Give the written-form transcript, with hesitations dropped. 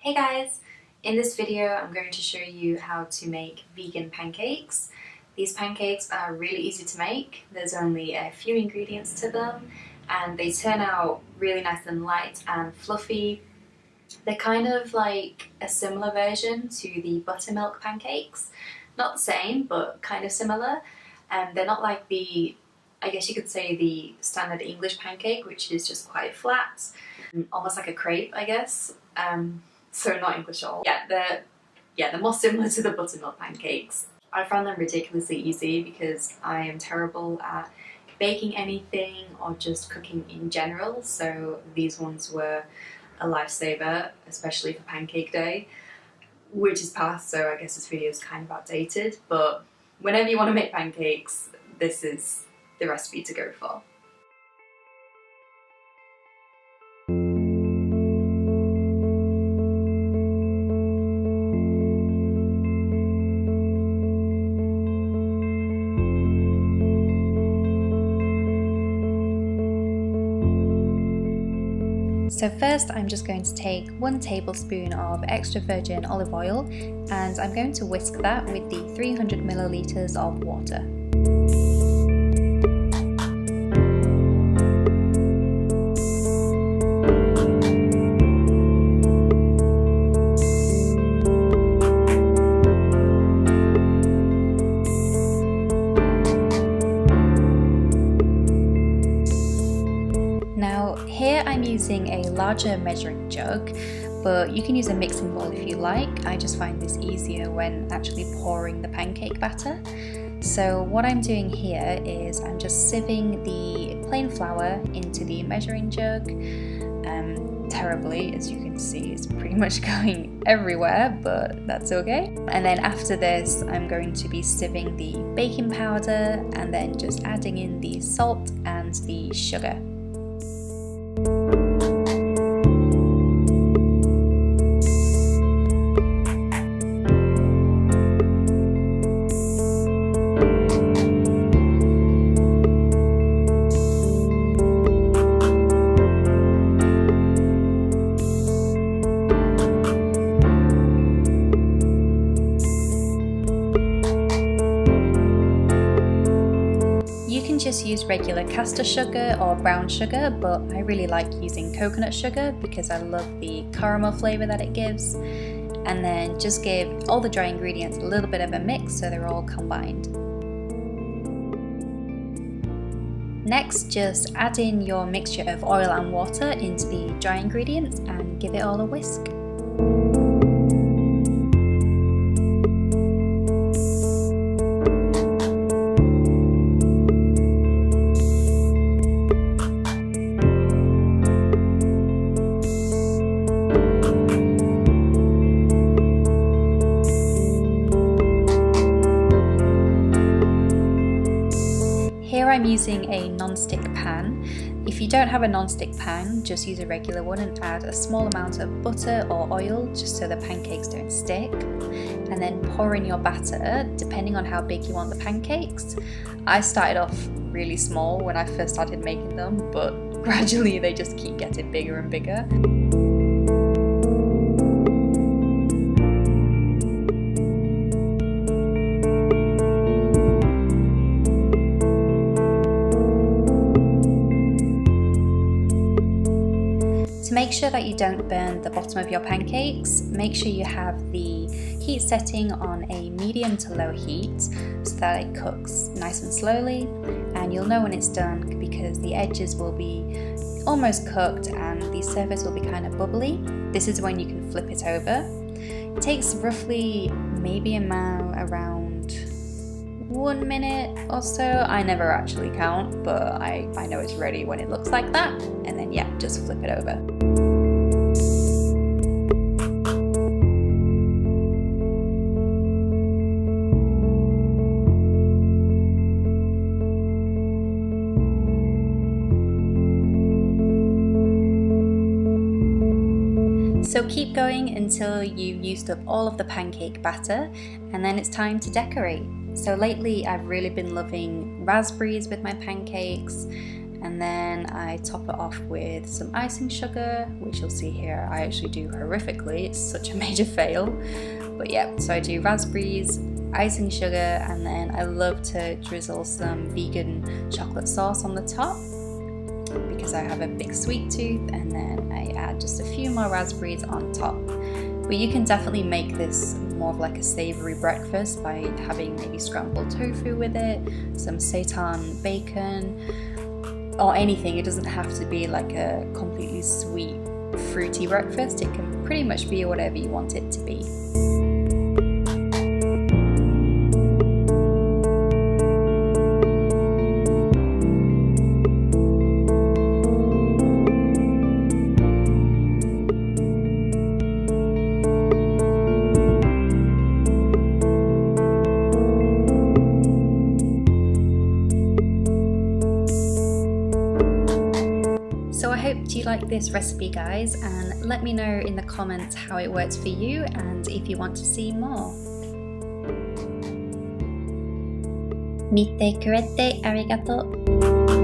Hey guys! In this video I'm going to show you how to make vegan pancakes. These pancakes are really easy to make. There's only a few ingredients to them and they turn out really nice and light and fluffy. They're kind of like a similar version to the buttermilk pancakes. Not the same, but kind of similar. And they're not like I guess you could say the standard English pancake, which is just quite flat, almost like a crepe, I guess. So not English at all. They're more similar to the buttermilk pancakes. I found them ridiculously easy because I am terrible at baking anything or just cooking in general, so these ones were a lifesaver, especially for pancake day, which is past, so I guess this video is kind of outdated, but whenever you want to make pancakes, this is the recipe to go for. So first I'm just going to take 1 tablespoon of extra virgin olive oil and I'm going to whisk that with the 300 milliliters of water. Now here I'm using a larger measuring jug, but you can use a mixing bowl if you like. I just find this easier when actually pouring the pancake batter. So what I'm doing here is I'm just sieving the plain flour into the measuring jug. Terribly, as you can see, it's pretty much going everywhere, but that's okay. And then after this I'm going to be sieving the baking powder and then just adding in the salt and the sugar. Just use regular caster sugar or brown sugar, but I really like using coconut sugar because I love the caramel flavour that it gives. And then just give all the dry ingredients a little bit of a mix so they're all combined. Next, just add in your mixture of oil and water into the dry ingredients and give it all a whisk. Here I'm using a non-stick pan. If you don't have a non-stick pan, just use a regular one and add a small amount of butter or oil just so the pancakes don't stick. And then pour in your batter, depending on how big you want the pancakes. I started off really small when I first started making them, but gradually they just keep getting bigger and bigger. To make sure that you don't burn the bottom of your pancakes, make sure you have the heat setting on a medium to low heat so that it cooks nice and slowly, and you'll know when it's done because the edges will be almost cooked and the surface will be kind of bubbly. This is when you can flip it over. It takes roughly maybe around 1 minute or so. I never actually count, but I know it's ready when it looks like that, and then yeah, just flip it over. So keep going until you've used up all of the pancake batter, and then it's time to decorate. So lately I've really been loving raspberries with my pancakes, And then I top it off with some icing sugar, which you'll see here I actually do horrifically. It's such a major fail. But yeah, so I do raspberries, icing sugar, and then I love to drizzle some vegan chocolate sauce on the top because I have a big sweet tooth, and then I add just a few more raspberries on top. But you can definitely make this more of like a savoury breakfast by having maybe scrambled tofu with it, some seitan bacon, or anything. It doesn't have to be like a completely sweet, fruity breakfast. It can pretty much be whatever you want it to be. So I hope you like this recipe, guys, and let me know in the comments how it works for you and if you want to see more. 見てくれてありがとう。